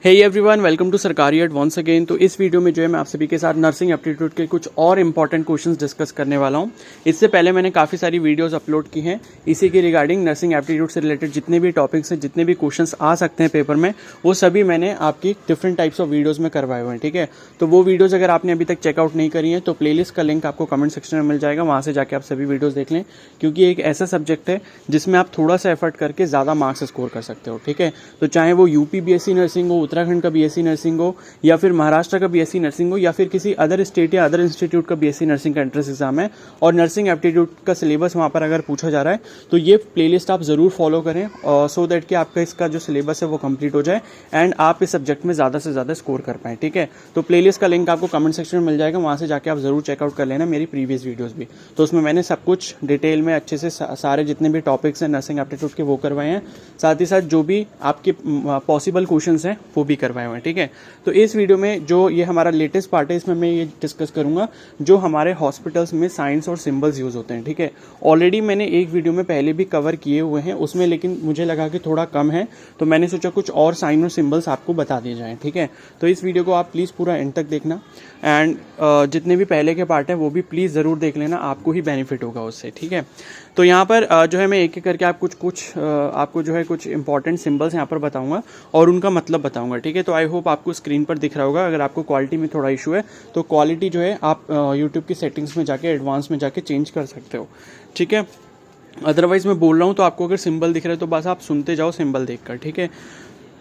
Hey everyone, welcome to सरकारी add once again. तो इस वीडियो में जो है मैं आप सभी के साथ नर्सिंग एप्टीट्यूड के कुछ और इंपॉर्टेंट क्वेश्चंस डिस्कस करने वाला हूं। इससे पहले मैंने काफ़ी सारी वीडियोस अपलोड की हैं इसी के रिगार्डिंग नर्सिंग एप्टीट्यूड से रिलेटेड जितने भी टॉपिक्स हैं, जितने भी क्वेश्चंस आ सकते हैं पेपर में, वो सभी मैंने आपकी डिफरेंट टाइप्स ऑफ वीडियोज़ में करवाए हुए हैं। ठीक है, तो वो वीडियोज़ अगर आपने अभी तक चेकआउट नहीं करी है तो प्लेलिस्ट का लिंक आपको कमेंट सेक्शन में मिल जाएगा, वहाँ से जाकर आप सभी वीडियोज़ देख लें, क्योंकि एक ऐसा सब्जेक्ट है जिसमें आप थोड़ा सा एफर्ट करके ज़्यादा मार्क्स स्कोर कर सकते हो। ठीक है, तो चाहे वो यूपी बीएससी नर्सिंग हो, उत्तराखंड का बीएससी नर्सिंग हो, या फिर महाराष्ट्र का बीएससी नर्सिंग हो, या फिर किसी अदर स्टेट या अदर इंस्टीट्यूट का बीएससी नर्सिंग का एंट्रेंस एग्जाम है और नर्सिंग एप्टीट्यूड का सिलेबस वहां पर अगर पूछा जा रहा है तो ये प्लेलिस्ट आप जरूर फॉलो करें सो दैट कि आपका इसका जो सिलेबस है वो कंप्लीट हो जाए एंड आप इस सब्जेक्ट में ज़्यादा से ज़्यादा स्कोर कर पाएँ। ठीक है, तो प्लेलिस्ट का लिंक आपको कमेंट सेक्शन में मिल जाएगा, वहाँ से जाकर आप जरूर चेकआउट कर लेना मेरी प्रीवियस वीडियोज़ भी। तो उसमें मैंने सब कुछ डिटेल में अच्छे से सारे जितने भी टॉपिक्स हैं नर्सिंग एप्टीट्यूड के वो करवाए हैं, साथ ही साथ जो भी आपके पॉसिबल क्वेश्चन हैं वो भी करवाए हुए हैं। ठीक है, तो इस वीडियो में जो ये हमारा लेटेस्ट पार्ट है इसमें मैं ये डिस्कस करूंगा जो हमारे हॉस्पिटल्स में साइंस और सिंबल्स यूज होते हैं। ठीक है, ऑलरेडी मैंने एक वीडियो में पहले भी कवर किए हुए हैं उसमें, लेकिन मुझे लगा कि थोड़ा कम है तो मैंने सोचा कुछ और साइन और सिंबल्स आपको बता दिए जाएं। ठीक है, तो इस वीडियो को आप प्लीज़ पूरा एंड तक देखना एंड जितने भी पहले के पार्ट है वो भी प्लीज़ ज़रूर देख लेना, आपको ही बेनिफिट होगा उससे। ठीक है, तो यहाँ पर जो है मैं एक एक करके आपको जो है कुछ इंपॉर्टेंट सिंबल्स यहाँ पर बताऊंगा और उनका मतलब बताऊंगा। ठीक है, तो आई होप आपको स्क्रीन पर दिख रहा होगा। अगर आपको क्वालिटी में थोड़ा इशू है तो क्वालिटी जो है आप यूट्यूब की सेटिंग्स में जाके एडवांस में जाके चेंज कर सकते हो। ठीक है, अदरवाइज मैं बोल रहा हूँ तो आपको अगर सिंबल दिख रहा है तो बस आप सुनते जाओ सिंबल देखकर। ठीक है,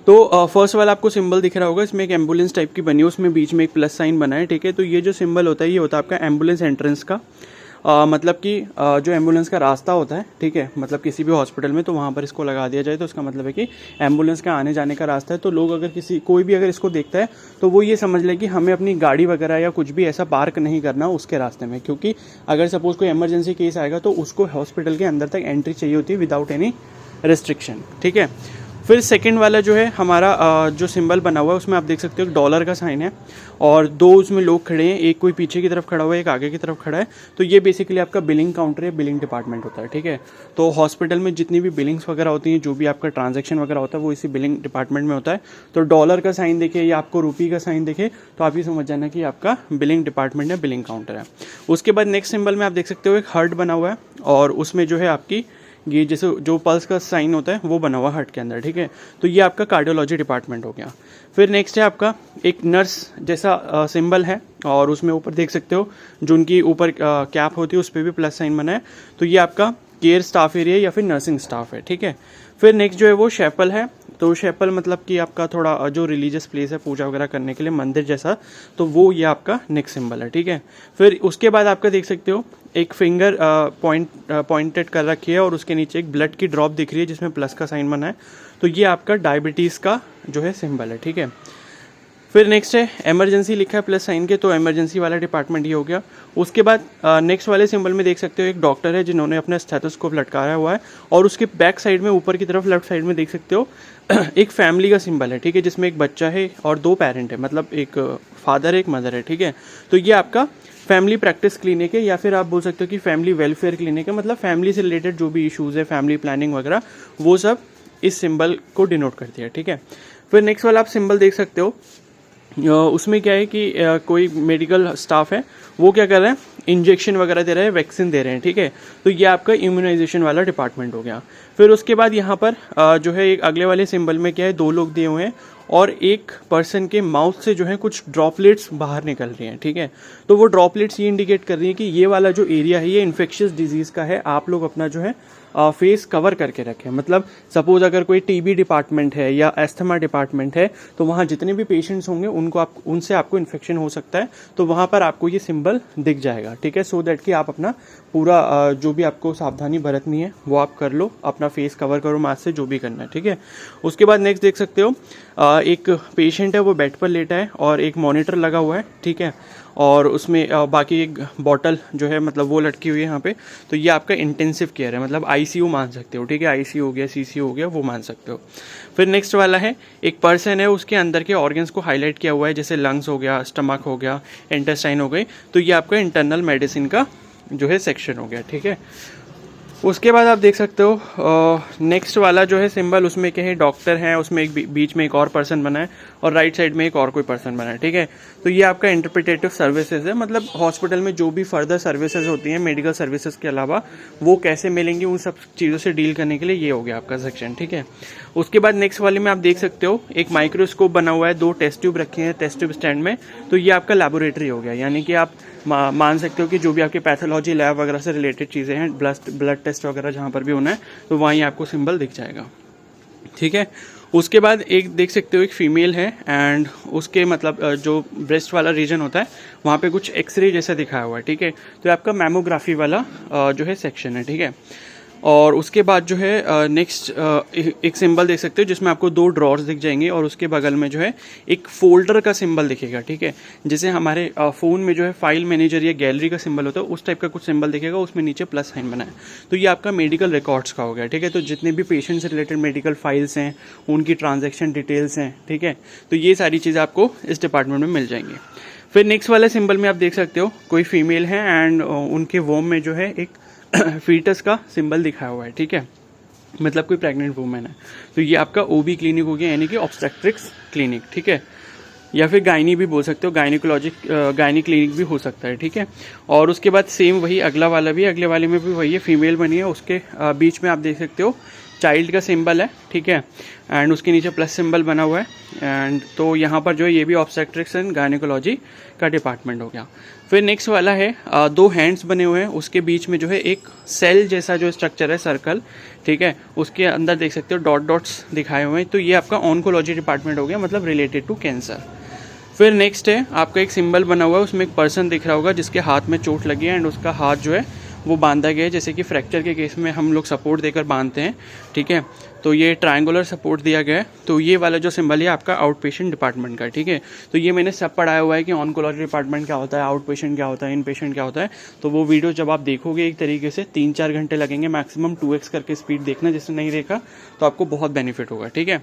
तो फर्स्ट वाला आपको सिंबल दिख रहा होगा, इसमें एक एम्बुलेंस टाइप की बनी है, उसमें बीच में एक प्लस साइन बना है। ठीक है, तो ये जो सिंबल होता है ये होता है आपका एम्बुलेंस एंट्रेंस का, मतलब कि जो एम्बुलेंस का रास्ता होता है। ठीक है, मतलब किसी भी हॉस्पिटल में तो वहाँ पर इसको लगा दिया जाए तो इसका मतलब है कि एम्बुलेंस का आने जाने का रास्ता है। तो लोग अगर कोई भी अगर इसको देखता है तो वो ये समझ ले कि हमें अपनी गाड़ी वगैरह या कुछ भी ऐसा पार्क नहीं करना उसके रास्ते में, क्योंकि अगर सपोज कोई इमरजेंसी केस आएगा तो उसको हॉस्पिटल के अंदर तक एंट्री चाहिए होती है विदाउट एनी रिस्ट्रिक्शन। ठीक है, फिर सेकंड वाला जो है हमारा जो सिंबल बना हुआ है उसमें आप देख सकते हो एक डॉलर का साइन है और दो उसमें लोग खड़े हैं, एक कोई पीछे की तरफ खड़ा हुआ है, एक आगे की तरफ खड़ा है। तो ये बेसिकली आपका बिलिंग काउंटर है, बिलिंग डिपार्टमेंट होता है। ठीक है, तो हॉस्पिटल में जितनी भी बिलिंग्स वगैरह होती हैं, जो भी आपका ट्रांजैक्शन वगैरह होता है वो इसी बिलिंग डिपार्टमेंट में होता है। तो डॉलर का साइन देखे या आपको रुपी का साइन देखे तो आप ये समझ जाना कि आपका बिलिंग डिपार्टमेंट है, बिलिंग काउंटर है। उसके बाद नेक्स्ट सिंबल में आप देख सकते हो एक हार्ट बना हुआ है और उसमें जो है आपकी ये जैसे जो पल्स का साइन होता है वो बना हुआ हार्ट के अंदर। ठीक है, तो ये आपका कार्डियोलॉजी डिपार्टमेंट हो गया। फिर नेक्स्ट है आपका एक नर्स जैसा सिंबल है और उसमें ऊपर देख सकते हो जो उनकी ऊपर कैप होती है उस पर भी प्लस साइन बना है, तो ये आपका केयर स्टाफ एरिया या फिर नर्सिंग स्टाफ है। ठीक है, फिर नेक्स्ट जो है वो शेपल है, तो शेपल मतलब कि आपका थोड़ा जो रिलीजियस प्लेस है पूजा वगैरह करने के लिए, मंदिर जैसा, तो वो ये आपका नेक्स्ट सिंबल है। ठीक है, फिर उसके बाद आपका देख सकते हो एक फिंगर पॉइंटेड कर रखी है और उसके नीचे एक ब्लड की ड्रॉप दिख रही है जिसमें प्लस का साइन बना है, तो ये आपका डायबिटीज़ का जो है सिंबल है। ठीक है, फिर नेक्स्ट है इमरजेंसी लिखा है प्लस साइन के, तो इमरजेंसी वाला डिपार्टमेंट ये हो गया। उसके बाद नेक्स्ट वाले सिंबल में देख सकते हो एक डॉक्टर है जिन्होंने अपना स्टेथोस्कोप लटकाया हुआ है और उसके बैक साइड में ऊपर की तरफ लेफ्ट साइड में देख सकते हो एक फैमिली का सिंबल है। ठीक है, जिसमें एक बच्चा है और दो पेरेंट है, मतलब एक फादर है एक मदर है। ठीक है, तो ये आपका फैमिली प्रैक्टिस क्लिनिक है या फिर आप बोल सकते हो कि फैमिली वेलफेयर क्लिनिक है, मतलब फैमिली से रिलेटेड जो भी इश्यूज़ है, फैमिली प्लानिंग वगैरह, वो सब इस सिंबल को डिनोट करती है। ठीक है, फिर नेक्स्ट वाला आप सिंबल देख सकते हो, उसमें क्या है कि कोई मेडिकल स्टाफ है वो क्या कर रहे हैं, इंजेक्शन वगैरह दे रहे हैं, वैक्सीन दे रहे हैं। ठीक है, तो ये आपका इम्यूनाइजेशन वाला डिपार्टमेंट हो गया। फिर उसके बाद यहाँ पर जो है एक अगले वाले सिंबल में क्या है, दो लोग दिए हुए हैं और एक पर्सन के माउथ से जो है कुछ ड्रॉपलेट्स बाहर निकल रही हैं। ठीक है, तो वो ड्रॉपलेट्स ये इंडिकेट कर रही है कि ये वाला जो एरिया है ये इन्फेक्शियस डिजीज़ का है, आप लोग अपना जो है फेस कवर करके रखें। मतलब सपोज अगर कोई टीबी डिपार्टमेंट है या एस्थमा डिपार्टमेंट है तो वहाँ जितने भी पेशेंट्स होंगे उनसे आपको इन्फेक्शन हो सकता है, तो वहाँ पर आपको ये सिंबल दिख जाएगा। ठीक है, सो दैट कि आप अपना पूरा जो भी आपको सावधानी बरतनी है वो आप कर लो, अपना फेस कवर करो मास्क से, जो भी करना है। ठीक है, उसके बाद नेक्स्ट देख सकते हो एक पेशेंट है वो बेड पर लेटा है और एक मॉनिटर लगा हुआ है। ठीक है, और उसमें बाकी एक बॉटल जो है मतलब वो लटकी हुई है यहाँ पे, तो ये आपका इंटेंसिव केयर है, मतलब आईसीयू मान सकते हो। ठीक है, आईसीयू हो गया, सीसीयू हो गया, वो मान सकते हो। फिर नेक्स्ट वाला है एक पर्सन है उसके अंदर के ऑर्गन्स को हाईलाइट किया हुआ है, जैसे लंग्स हो गया, स्टमक हो गया, इंटेस्टाइन हो गई, तो ये आपका इंटरनल मेडिसिन का जो है सेक्शन हो गया। ठीक है, उसके बाद आप देख सकते हो नेक्स्ट वाला जो है सिंबल, उसमें क्या है, डॉक्टर है, उसमें एक बीच में एक और पर्सन बना है और राइट साइड में एक और कोई पर्सन बना है, ठीक है। तो ये आपका इंटरप्रिटेटिव सर्विसेज है, मतलब हॉस्पिटल में जो भी फर्दर सर्विसेज होती हैं मेडिकल सर्विसेज के अलावा वो कैसे मिलेंगी, उन सब चीज़ों से डील करने के लिए ये हो गया आपका सेक्शन, ठीक है। उसके बाद नेक्स्ट वाले में आप देख सकते हो एक माइक्रोस्कोप बना हुआ है, 2 टेस्ट ट्यूब रखे हैं टेस्ट ट्यूब स्टैंड में, तो ये आपका लैबोरेटरी हो गया, यानी कि आप मान सकते हो कि जो भी आपके पैथोलॉजी लैब वगैरह से रिलेटेड चीज़ें हैं, ब्लड टेस्ट वगैरह जहाँ पर भी होना है तो वहीं आपको सिंबल दिख जाएगा, ठीक है। उसके बाद एक देख सकते हो एक फीमेल है एंड उसके मतलब जो ब्रेस्ट वाला रीजन होता है वहाँ पे कुछ एक्सरे जैसा दिखाया हुआ है, ठीक है। तो ये आपका मैमोग्राफी वाला जो है सेक्शन है, ठीक है। और उसके बाद जो है नेक्स्ट एक सिंबल देख सकते हो जिसमें आपको 2 ड्रॉर्स दिख जाएंगे और उसके बगल में जो है एक फोल्डर का सिंबल दिखेगा, ठीक है। जैसे हमारे फ़ोन में जो है फाइल मैनेजर या गैलरी का सिंबल होता है उस टाइप का कुछ सिंबल दिखेगा, उसमें नीचे प्लस साइन बना है, तो ये आपका मेडिकल रिकॉर्ड्स का हो गया, ठीक है। तो जितने भी पेशेंट से रिलेटेड मेडिकल फाइल्स हैं, उनकी ट्रांजेक्शन डिटेल्स हैं, ठीक है, तो ये सारी चीज़ें आपको इस डिपार्टमेंट में मिल जाएंगी। फिर नेक्स्ट वाले सिंबल में आप देख सकते हो कोई फीमेल है एंड उनके वोम में जो है एक फीटस का सिंबल दिखाया हुआ है, ठीक है, मतलब कोई प्रेग्नेंट वुमेन है, तो ये आपका ओबी क्लिनिक हो गया, यानी कि ऑब्स्टेट्रिक्स क्लिनिक, ठीक है, या फिर गायनी भी बोल सकते हो, गायनी क्लिनिक भी हो सकता है, ठीक है। और उसके बाद सेम वही अगला वाला भी, अगले वाले में भी वही है, फीमेल बनी है, उसके बीच में आप देख सकते हो चाइल्ड का सिंबल है, ठीक है, एंड उसके नीचे प्लस सिंबल बना हुआ है, एंड तो यहाँ पर जो है ये भी ऑब्स्टेट्रिक्स एंड गायनेकोलॉजी का डिपार्टमेंट हो गया। फिर नेक्स्ट वाला है 2 हैंड्स बने हुए हैं, उसके बीच में जो है एक सेल जैसा जो स्ट्रक्चर है सर्कल, ठीक है, उसके अंदर देख सकते हो डॉट्स दिखाए हुए हैं, तो ये आपका ऑन्कोलॉजी डिपार्टमेंट हो गया, मतलब रिलेटेड टू कैंसर। फिर नेक्स्ट है आपका एक सिंबल बना हुआ है, उसमें एक पर्सन दिख रहा होगा जिसके हाथ में चोट लगी है एंड उसका हाथ जो है वो बांधा गया है, जैसे कि फ्रैक्चर के केस में हम लोग सपोर्ट देकर बांधते हैं, ठीक है। तो ये ट्रायंगुलर सपोर्ट दिया गया है, तो ये वाला जो सिंबल है आपका आउट पेशेंट डिपार्टमेंट का, ठीक है। तो ये मैंने सब पढ़ाया हुआ है कि ऑन्कोलॉजी डिपार्टमेंट क्या होता है, आउट पेशेंट क्या होता है, इन पेशेंट क्या होता है, तो वो वीडियो जब आप देखोगे एक तरीके से 3-4 घंटे लगेंगे मैक्सिमम, 2x करके स्पीड देखना, जिसने नहीं देखा तो आपको बहुत बेनिफिट होगा, ठीक है।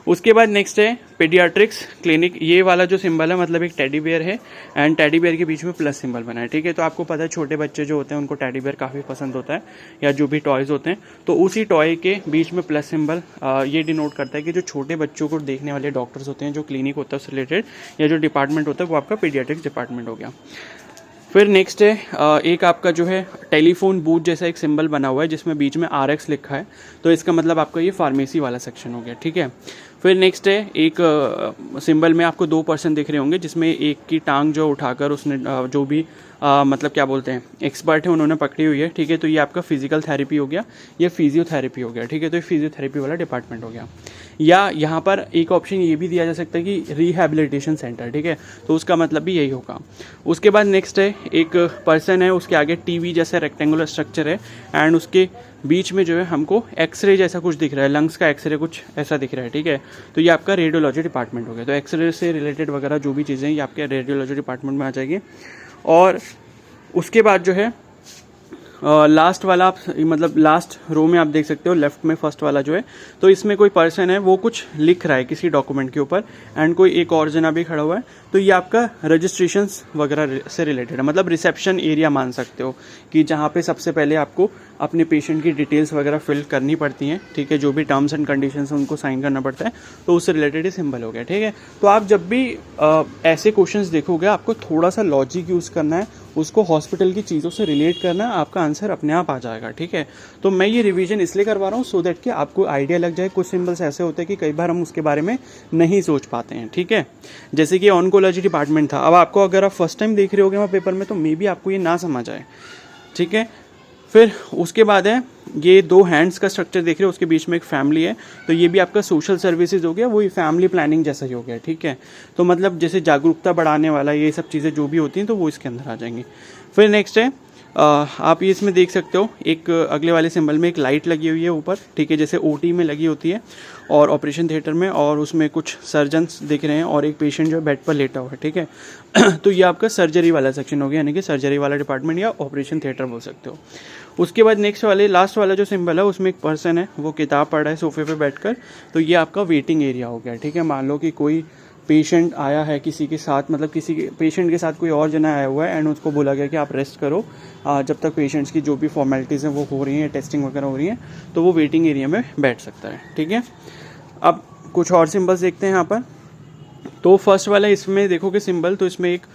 उसके बाद नेक्स्ट है पेडियाट्रिक्स क्लिनिक, ये वाला जो सिंबल है मतलब एक टेडी बेयर है एंड टेडी बेयर के बीच में प्लस सिंबल बना है, ठीक है। तो आपको पता है छोटे बच्चे जो होते हैं उनको टेडी बेयर काफ़ी पसंद होता है, या जो भी टॉयज़ होते हैं, तो उसी टॉय के बीच में प्लस सिंबल ये डिनोट करता है कि जो छोटे बच्चों को देखने वाले डॉक्टर्स होते हैं, जो क्लिनिक होता है उससे रिलेटेड या जो डिपार्टमेंट होता है वो आपका पीडियाट्रिक्स डिपार्टमेंट हो गया। फिर नेक्स्ट है एक आपका जो है टेलीफोन बूथ जैसा एक सिंबल बना हुआ है जिसमें बीच में RX लिखा है, तो इसका मतलब आपका ये फार्मेसी वाला सेक्शन हो गया, ठीक है। फिर नेक्स्ट है एक सिंबल में आपको 2 पर्सन दिख रहे होंगे जिसमें एक की टांग जो उठाकर उसने जो भी मतलब क्या बोलते हैं एक्सपर्ट है उन्होंने पकड़ी हुई है, ठीक है। तो ये आपका फिजिकल थेरेपी हो गया, ये फिजियोथेरेपी हो गया, ठीक है। तो ये फिजियोथेरेपी वाला डिपार्टमेंट हो गया। या यहाँ पर एक ऑप्शन ये भी दिया जा सकता है कि रिहैबिलिटेशन सेंटर, ठीक है, तो उसका मतलब भी यही होगा। उसके बाद नेक्स्ट है एक पर्सन है, उसके आगे टीवी जैसा रेक्टेंगुलर स्ट्रक्चर है एंड उसके बीच में जो है हमको एक्सरे जैसा कुछ दिख रहा है, लंग्स का एक्सरे कुछ ऐसा दिख रहा है, ठीक है। तो ये आपका रेडियोलॉजी डिपार्टमेंट हो गया। तो एक्सरे से रिलेटेड वगैरह जो भी चीज़ें हैं ये आपके रेडियोलॉजी डिपार्टमेंट में आ जाएगी। और उसके बाद जो है लास्ट वाला आप मतलब लास्ट रो में आप देख सकते हो लेफ्ट में फर्स्ट वाला जो है, तो इसमें कोई पर्सन है वो कुछ लिख रहा है किसी डॉक्यूमेंट के ऊपर एंड कोई एक और जना भी खड़ा हुआ है, तो ये आपका रजिस्ट्रेशंस वगैरह से रिलेटेड है, मतलब रिसेप्शन एरिया मान सकते हो कि जहाँ पे सबसे पहले आपको अपने पेशेंट की डिटेल्स वगैरह फिल करनी पड़ती हैं, ठीक है, जो भी टर्म्स एंड कंडीशंस हैं उनको साइन करना पड़ता है, तो उससे रिलेटेड ही सिंबल हो गया, ठीक है। तो आप जब भी ऐसे क्वेश्चंस देखोगे आपको थोड़ा सा लॉजिक यूज़ करना है, उसको हॉस्पिटल की चीज़ों से रिलेट करना है, आपका आंसर अपने आप आ जाएगा, ठीक है। तो मैं ये रिवीजन इसलिए करवा रहा हूँ सो दैट कि आपको आइडिया लग जाए। कुछ सिंबल्स ऐसे होते हैं कि कई बार हम उसके बारे में नहीं सोच पाते हैं, ठीक है। जैसे कि ऑन्कोलॉजी डिपार्टमेंट था, अब आपको अगर आप फर्स्ट टाइम देख रहे होगे वहाँ पेपर में तो मे बी आपको ये ना समझ आए, ठीक है। फिर उसके बाद है ये 2 हैंड्स का स्ट्रक्चर देख रहे हो, उसके बीच में एक फैमिली है, तो ये भी आपका सोशल सर्विसेज हो गया, वही फैमिली प्लानिंग जैसा ही हो गया, ठीक है। तो मतलब जैसे जागरूकता बढ़ाने वाला ये सब चीज़ें जो भी होती हैं तो वो इसके अंदर आ जाएंगी। फिर नेक्स्ट है आप ये इसमें देख सकते हो एक अगले वाले सिंबल में एक लाइट लगी हुई है ऊपर, ठीक है, जैसे OT में लगी होती है और ऑपरेशन थिएटर में, और उसमें कुछ सर्जन्स दिख रहे हैं और एक पेशेंट जो है बेड पर लेटा हुआ है, ठीक है। तो ये आपका सर्जरी वाला सेक्शन हो गया, यानी कि सर्जरी वाला डिपार्टमेंट या ऑपरेशन थिएटर बोल सकते हो। उसके बाद नेक्स्ट वाले लास्ट वाला जो सिंबल है उसमें एक पर्सन है वो किताब पढ़ रहा है सोफे पे बैठकर, तो ये आपका वेटिंग एरिया हो गया, ठीक है। मान लो कि कोई पेशेंट आया है किसी के साथ, मतलब किसी के पेशेंट के साथ कोई और जना आया हुआ है एंड उसको बोला गया कि आप रेस्ट करो जब तक पेशेंट्स की जो भी फॉर्मेलिटीज़ हैं वो हो रही हैं, टेस्टिंग वगैरह हो रही है, तो वो वेटिंग एरिया में बैठ सकता है। ठीक है, अब कुछ और सिंबल्स देखते हैं यहाँ पर। तो फर्स्ट वाला इसमें देखोगे सिंबल, तो इसमें एक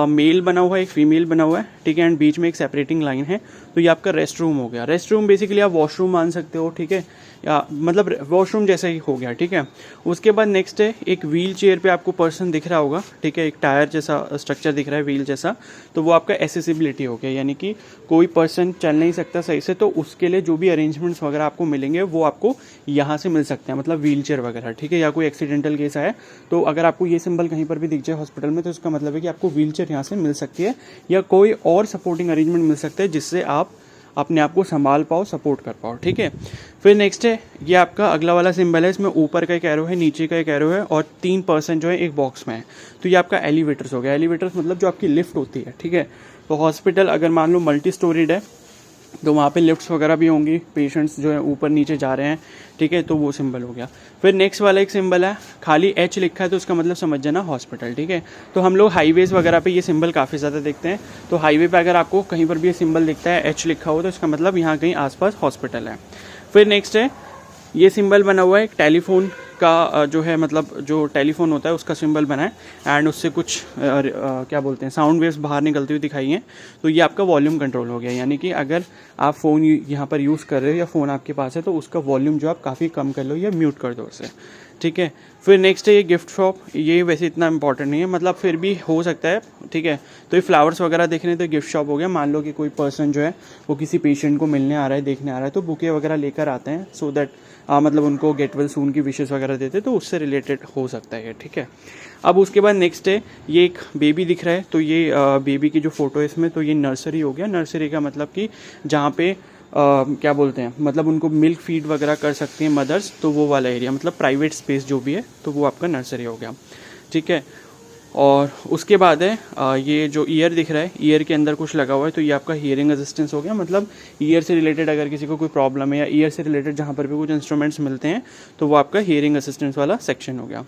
मेल बना हुआ है, एक फीमेल बना हुआ है, ठीक है, एंड बीच में एक सेपरेटिंग लाइन है। तो ये आपका रेस्ट रूम हो गया। रेस्ट रूम बेसिकली आप वॉशरूम मान सकते हो, ठीक है, या मतलब वॉशरूम जैसा ही हो गया। ठीक है, उसके बाद नेक्स्ट है एक व्हील चेयर पे आपको पर्सन दिख रहा होगा, ठीक है, एक टायर जैसा स्ट्रक्चर दिख रहा है व्हील जैसा, तो वो आपका एसेसिबिलिटी हो गया, यानी कि कोई पर्सन चल नहीं सकता सही से, तो उसके लिए जो भी अरेंजमेंट्स वगैरह आपको मिलेंगे वो आपको यहाँ से मिल सकते हैं, मतलब व्हील चेयर वगैरह। ठीक है, या कोई एक्सीडेंटल केस आया तो अगर आपको ये सिंबल कहीं पर भी दिख जाए हॉस्पिटल में, तो इसका मतलब है कि आपको व्हील चेयर यहाँ से मिल सकती है, या कोई और सपोर्टिंग अरेंजमेंट मिल सकता है जिससे आप अपने आप को संभाल पाओ, सपोर्ट कर पाओ। ठीक है, फिर नेक्स्ट है ये आपका अगला वाला सिंबल है, इसमें ऊपर का एक एरो है, नीचे का एक एरो है, और 3 पर्सन जो है एक बॉक्स में है। तो ये आपका एलिवेटर्स हो गया। एलिवेटर्स मतलब जो आपकी लिफ्ट होती है। ठीक है, तो हॉस्पिटल अगर मान लो मल्टी स्टोरीड है तो वहाँ पे लिफ्ट्स वगैरह भी होंगी, पेशेंट्स जो है ऊपर नीचे जा रहे हैं। ठीक है, तो वो सिंबल हो गया। फिर नेक्स्ट वाला एक सिंबल है, खाली एच लिखा है तो उसका मतलब समझ जाना हॉस्पिटल। ठीक है, तो हम लोग हाईवेज वगैरह पे ये सिंबल काफ़ी ज़्यादा देखते हैं, तो हाईवे पे अगर आपको कहीं पर भी ये सिंबल दिखता है एच लिखा हो, तो इसका मतलब यहाँ कहीं आसपास हॉस्पिटल है। फिर नेक्स्ट है ये सिंबल बना हुआ है एक टेलीफोन का, जो है मतलब जो टेलीफोन होता है उसका सिंबल बना है, एंड उससे कुछ क्या बोलते हैं साउंड वेव्स बाहर निकलती हुई दिखाई हैं। तो ये आपका वॉल्यूम कंट्रोल हो गया, यानी कि अगर आप फ़ोन यहाँ पर यूज़ कर रहे हो या फ़ोन आपके पास है तो उसका वॉल्यूम जो आप काफ़ी कम कर लो या म्यूट कर दो उसे। ठीक है, फिर नेक्स्ट है ये गिफ्ट शॉप। ये वैसे इतना इंपॉर्टेंट नहीं है, मतलब फिर भी हो सकता है। ठीक है, तो ये फ्लावर्स वगैरह देखने तो गिफ्ट शॉप हो गया। मान लो कि कोई पर्सन जो है वो किसी पेशेंट को मिलने आ रहा है, देखने आ रहा है, तो बुके वगैरह लेकर आते हैं, सो दैट मतलब उनको गेट वेल सून की विशेष वगैरह देते, तो उससे रिलेटेड हो सकता है। ठीक है, अब उसके बाद नेक्स्ट है ये एक बेबी दिख रहा है, तो ये बेबी की जो फोटो है इसमें, तो ये नर्सरी हो गया। नर्सरी का मतलब कि जहाँ पे क्या बोलते हैं, मतलब उनको मिल्क फीड वगैरह कर सकती हैं मदर्स, तो वो वाला एरिया, मतलब प्राइवेट स्पेस जो भी है, तो वो आपका नर्सरी हो गया। ठीक है, और उसके बाद है ये जो ईयर दिख रहा है, ईयर के अंदर कुछ लगा हुआ है, तो ये आपका हियरिंग असिस्टेंस हो गया। मतलब ईयर से रिलेटेड अगर किसी को कोई प्रॉब्लम है, या ईयर से रिलेटेड जहाँ पर भी कुछ इंस्ट्रूमेंट्स मिलते हैं, तो वो आपका हियरिंग असिस्टेंस वाला सेक्शन हो गया।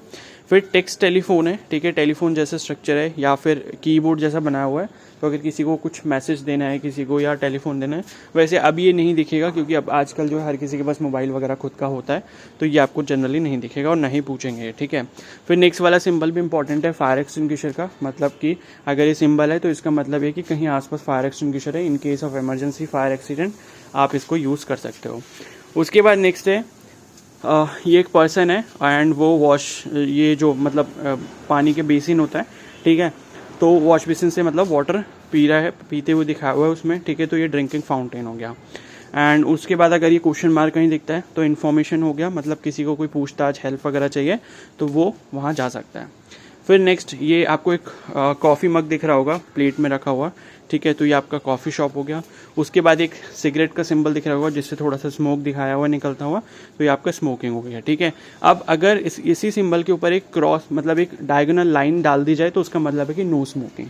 फिर टेक्स्ट टेलीफोन है। ठीक है, टेलीफोन जैसा स्ट्रक्चर है या फिर कीबोर्ड जैसा बनाया हुआ है, तो अगर किसी को कुछ मैसेज देना है किसी को, या टेलीफोन देना है, वैसे अब ये नहीं दिखेगा क्योंकि अब आजकल जो है हर किसी के पास मोबाइल वगैरह खुद का होता है, तो ये आपको जनरली नहीं दिखेगा और नहीं पूछेंगे। ठीक है, फिर नेक्स्ट वाला सिंबल भी इंपॉर्टेंट है, फायर एक्सटिंग्विशर का। मतलब कि अगर ये सिंबल है तो इसका मतलब है कि कहीं आसपास फायर एक्सटिंग्विशर है, in case of emergency fire accident आप इसको यूज़ कर सकते हो। उसके बाद नेक्स्ट है ये एक पर्सन है एंड वो ये जो मतलब पानी के बेसिन होता है, ठीक है, तो वॉश बेसिन से मतलब वाटर पी रहा है, पीते हुए दिखाया हुआ है उसमें। ठीक है, तो ये ड्रिंकिंग फाउंटेन हो गया। एंड उसके बाद अगर ये क्वेश्चन मार्क कहीं दिखता है तो इन्फॉर्मेशन हो गया, मतलब किसी को कोई पूछताछ हेल्प वगैरह चाहिए तो वो वहाँ जा सकता है। फिर नेक्स्ट ये आपको एक कॉफ़ी मग दिख रहा होगा प्लेट में रखा हुआ, ठीक है, तो ये आपका कॉफ़ी शॉप हो गया। उसके बाद एक सिगरेट का सिंबल दिख रहा होगा जिससे थोड़ा सा स्मोक दिखाया हुआ निकलता हुआ, तो ये आपका स्मोकिंग हो गया। ठीक है, अब अगर इसी सिंबल के ऊपर एक क्रॉस मतलब एक डायगोनल लाइन डाल दी जाए तो उसका मतलब है कि नो स्मोकिंग।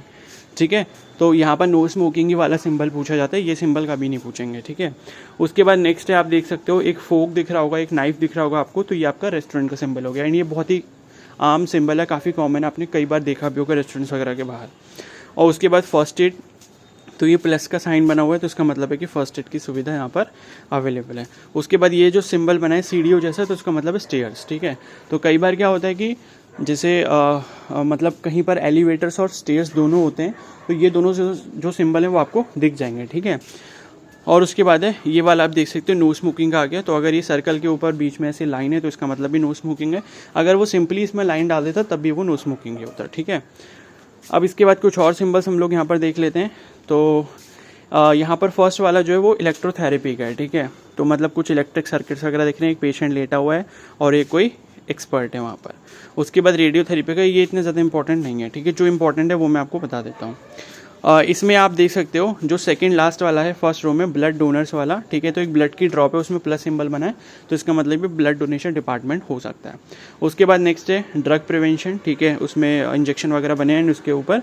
ठीक है, तो यहाँ पर नो स्मोकिंग ही वाला सिंबल पूछा जाता है, ये सिंबल कभी नहीं पूछेंगे। ठीक है, उसके बाद नेक्स्ट है आप देख सकते हो एक फोक दिख रहा होगा, एक नाइफ दिख रहा होगा आपको, तो ये आपका रेस्टोरेंट का सिंबल हो गया। एंड ये बहुत ही आम सिंबल है, काफ़ी कॉमन है, आपने कई बार देखा भी होगा रेस्टोरेंट्स वगैरह के बाहर। और उसके बाद फर्स्ट एड, तो ये प्लस का साइन बना हुआ है, तो इसका मतलब है कि फर्स्ट एड की सुविधा यहाँ पर अवेलेबल है। उसके बाद ये जो सिंबल बना है सीढ़ियों जैसा, तो उसका मतलब है स्टेयर्स। ठीक है, तो कई बार क्या होता है कि जैसे मतलब कहीं पर एलिवेटर्स और स्टेयर्स दोनों होते हैं, तो ये दोनों जो सिंबल है वो आपको दिख जाएंगे। ठीक है, और उसके बाद है ये वाला आप देख सकते हो नो स्मोकिंग का आ गया, तो अगर ये सर्कल के ऊपर बीच में ऐसे लाइन है तो इसका मतलब भी नो स्मोकिंग है। अगर वो सिंपली इसमें लाइन डाल देता तब भी वो नो स्मोकिंग ही होता। ठीक है, अब इसके बाद कुछ और सिंबल्स हम लोग यहाँ पर देख लेते हैं। तो यहाँ पर फर्स्ट वाला जो है वो इलेक्ट्रोथेरेपी का है। ठीक है, तो मतलब कुछ इलेक्ट्रिक सर्किट्स वगैरह देख रहे हैं, एक पेशेंट लेटा हुआ है और एक कोई एक्सपर्ट है वहाँ पर। उसके बाद रेडियोथेरेपी का, ये इतने ज़्यादा इंपॉर्टेंट नहीं है। ठीक है, जो इंपॉर्टेंट है वो मैं आपको बता देता हूँ। इसमें आप देख सकते हो जो सेकंड लास्ट वाला है फर्स्ट रो में, ब्लड डोनर्स वाला। ठीक है, तो एक ब्लड की ड्रॉप है, उसमें प्लस सिंबल बना है, तो इसका मतलब भी ब्लड डोनेशन डिपार्टमेंट हो सकता है। उसके बाद नेक्स्ट है ड्रग प्रिवेंशन। ठीक है, उसमें इंजेक्शन वगैरह बने हैं, उसके ऊपर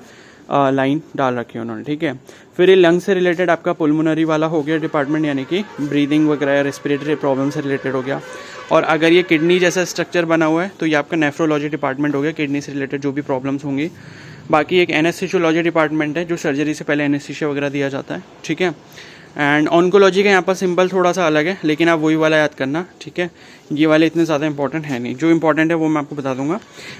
लाइन डाल रखी है उन्होंने, ठीक है। फिर ये लंग से रिलेटेड आपका पुल्मोनरी वाला हो गया डिपार्टमेंट, यानी कि ब्रीदिंग वगैरह रेस्पिरेटरी प्रॉब्लम से रिलेटेड हो गया। और अगर ये किडनी जैसा स्ट्रक्चर बना हुआ है तो ये आपका नेफ्रोलॉजी डिपार्टमेंट हो गया, किडनी से रिलेटेड जो भी प्रॉब्लम्स होंगी। बाकी एक एनेस्थेसियोलॉजी डिपार्टमेंट है जो सर्जरी से पहले एनेस्थीसिया वगैरह दिया जाता है, ठीक है। एंड ऑन्कोलॉजी का यहाँ पर सिंबल थोड़ा सा अलग है, लेकिन आप वही वाला याद करना, ठीक है। ये वाले इतने ज़्यादा इंपॉर्टेंट है नहीं, जो इंपॉर्टेंट है वो मैं आपको बता दूंगा।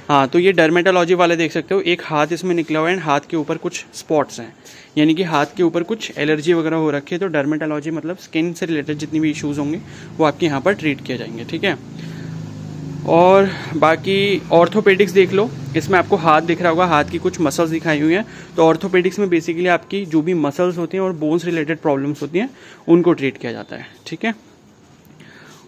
हाँ, तो ये डर्मेटोलॉजी वाले देख सकते हो, एक हाथ इसमें निकला हुआ है एंड हाथ के ऊपर कुछ स्पॉट्स हैं, यानी कि हाथ के ऊपर कुछ एलर्जी वगैरह हो रखी है। तो डर्मेटोलॉजी मतलब स्किन से रिलेटेड जितनी भी इश्यूज़ होंगे वो आपके यहाँ पर ट्रीट किए जाएंगे, ठीक है। और बाकी ऑर्थोपेडिक्स देख लो, इसमें आपको हाथ दिख रहा होगा, हाथ की कुछ मसल्स दिखाई हुई हैं। तो ऑर्थोपेडिक्स में बेसिकली आपकी जो भी मसल्स होती हैं और बोन्स रिलेटेड प्रॉब्लम्स होती हैं उनको ट्रीट किया जाता है, ठीक है।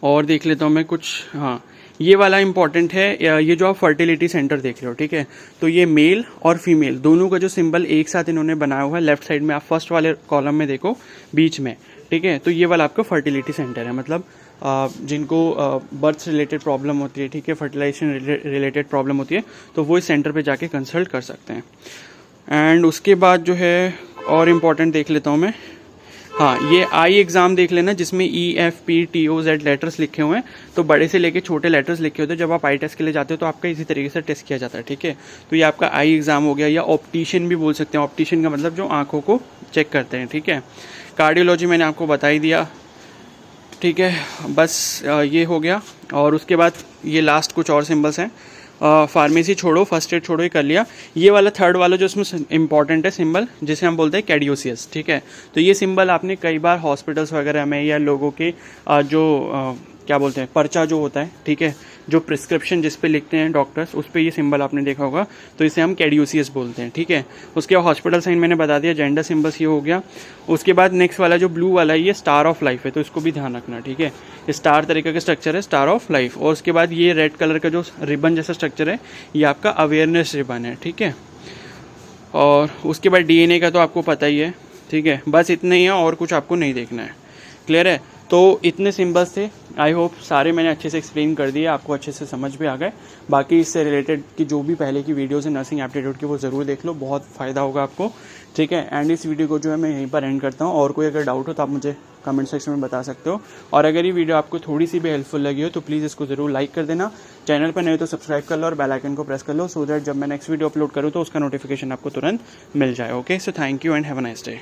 और देख लेता हूँ मैं कुछ, हाँ ये वाला इंपॉर्टेंट है, ये जो आप फर्टिलिटी सेंटर देख रहे हो, ठीक है। तो ये मेल और फीमेल दोनों का जो सिंबल एक साथ इन्होंने बनाया हुआ है, लेफ्ट साइड में आप फर्स्ट वाले कॉलम में देखो बीच में, ठीक है। तो ये वाला आपका फर्टिलिटी सेंटर है, मतलब जिनको बर्थ रिलेटेड प्रॉब्लम होती है, ठीक है, फर्टिलाइजेशन रिलेटेड प्रॉब्लम होती है, तो वो इस सेंटर पे जाके कंसल्ट कर सकते हैं। एंड उसके बाद जो है और इम्पॉर्टेंट देख लेता हूँ मैं, हाँ ये आई एग्ज़ाम देख लेना जिसमें EFPTOZ लेटर्स लिखे हुए हैं। तो बड़े से लेके छोटे लेटर्स लिखे होते हैं। जब आप आई टेस्ट के लिए जाते हो तो आपका इसी तरीके से टेस्ट किया जाता है, ठीक है। तो ये आपका आई एग्ज़ाम हो गया, या ऑप्टिशियन भी बोल सकते हैं। ऑप्टिशियन का मतलब जो आँखों को चेक करते हैं, ठीक है। कार्डियोलॉजी मैंने आपको बता ही दिया, ठीक है। बस ये हो गया। और उसके बाद ये लास्ट कुछ और सिंबल्स हैं। फार्मेसी छोड़ो, फर्स्ट एड छोड़ो, ये कर लिया। ये वाला थर्ड वाला जो इसमें इंपॉर्टेंट है सिंबल, जिसे हम बोलते हैं कैडियोसियस, ठीक है। तो ये सिंबल आपने कई बार हॉस्पिटल्स वगैरह में या लोगों के क्या बोलते हैं पर्चा जो होता है, ठीक है, जो प्रिस्क्रिप्शन जिस पे लिखते हैं डॉक्टर्स, उस पे ये सिंबल आपने देखा होगा, तो इसे हम कैडियोसियस बोलते हैं, ठीक है। उसके बाद हॉस्पिटल साइन मैंने बता दिया, जेंडर सिंबल्स ये हो गया। उसके बाद नेक्स्ट वाला जो ब्लू वाला है ये स्टार ऑफ लाइफ है, तो इसको भी ध्यान रखना, ठीक है। स्टार तरीके का स्ट्रक्चर है, स्टार ऑफ लाइफ। और उसके बाद ये रेड कलर का जो रिबन जैसा स्ट्रक्चर है ये आपका अवेयरनेस रिबन है, ठीक है। और उसके बाद DNA का तो आपको पता ही है, ठीक है। बस इतना ही है, और कुछ आपको नहीं देखना है, क्लियर है। तो इतने सिंबल्स थे, आई होप सारे मैंने अच्छे से एक्सप्लेन कर दिए, आपको अच्छे से समझ भी आ गए। बाकी इससे रिलेटेड की जो भी पहले की वीडियोस है नर्सिंग एप्टीट्यूड की, वो ज़रूर देख लो, बहुत फ़ायदा होगा आपको, ठीक है। एंड इस वीडियो को जो है मैं यहीं पर एंड करता हूँ। और कोई अगर डाउट हो तो आप मुझे कमेंट सेक्शन में बता सकते हो। और अगर ये वीडियो आपको थोड़ी सी भी हेल्पफुल लगी हो तो प्लीज़ इसको ज़रूर लाइक कर देना। चैनल पर नहीं तो सब्सक्राइब कर लो और बेल आइकन को प्रेस कर लो, सो दैट जब मैं नेक्स्ट वीडियो अपलोड करूँ तो उसका नोटिफिकेशन आपको तुरंत मिल जाए। Okay, so thank you and have a nice day.